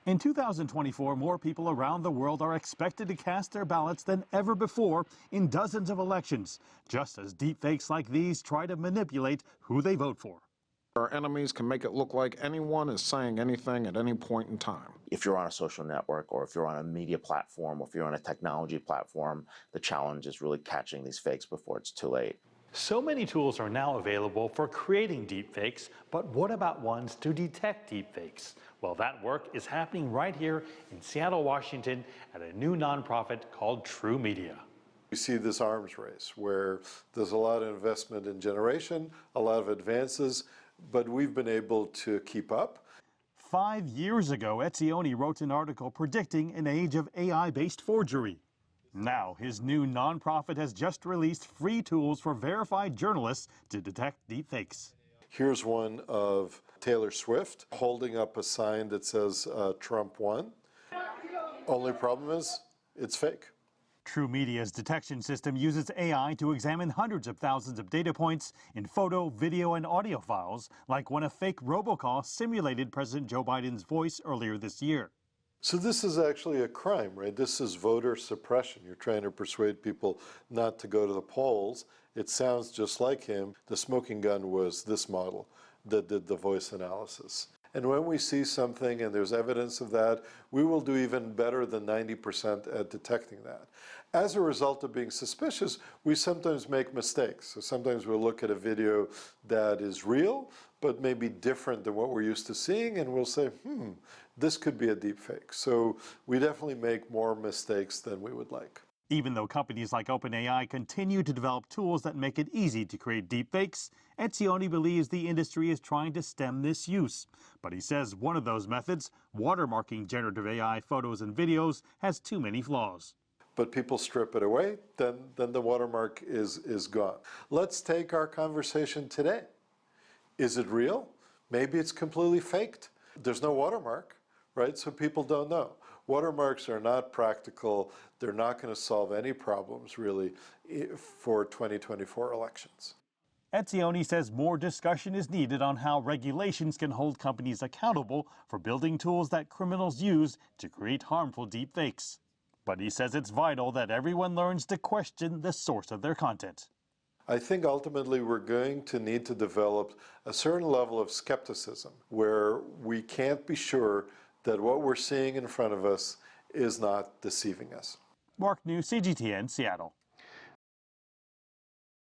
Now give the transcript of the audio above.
In 2024, more people around the world are expected to cast their ballots than ever before in dozens of elections, just as deepfakes like these try to manipulate who they vote for. Our enemies can make it look like anyone is saying anything at any point in time. If you're on a social network, or if you're on a media platform, or if you're on a technology platform, the challenge is really catching these fakes before it's too late. So many tools are now available for creating deepfakes, but what about ones to detect deepfakes? Well, that work is happening right here in Seattle, Washington, at a new nonprofit called True Media. We see this arms race where there's a lot of investment in generation, a lot of advances, but we've been able to keep up. 5 years ago, Etzioni wrote an article predicting an age of AI-based forgery. Now, his new nonprofit has just released free tools for verified journalists to detect deepfakes. Here's one of Taylor Swift holding up a sign that says Trump won. Only problem is, it's fake. True Media's detection system uses AI to examine hundreds of thousands of data points in photo, video, and audio files, like when a fake robocall simulated President Joe Biden's voice earlier this year. So this is actually a crime, right? This is voter suppression. You're trying to persuade people not to go to the polls. It sounds just like him. The smoking gun was this model that did the voice analysis. And when we see something and there's evidence of that, we will do even better than 90% at detecting that. As a result of being suspicious, we sometimes make mistakes. So sometimes we'll look at a video that is real, but maybe different than what we're used to seeing, and we'll say, this could be a deep fake. So we definitely make more mistakes than we would like. Even though companies like OpenAI continue to develop tools that make it easy to create deepfakes, Etzioni believes the industry is trying to stem this use. But he says one of those methods, watermarking generative AI photos and videos, has too many flaws. But people strip it away, then the watermark is gone. Let's take our conversation today. Is it real? Maybe it's completely faked. There's no watermark, right? So people don't know. Watermarks are not practical. They're not going to solve any problems, really, for 2024 elections. Etzioni says more discussion is needed on how regulations can hold companies accountable for building tools that criminals use to create harmful deepfakes. But he says it's vital that everyone learns to question the source of their content. I think ultimately we're going to need to develop a certain level of skepticism where we can't be sure that what we're seeing in front of us is not deceiving us. Mark New, CGTN, Seattle.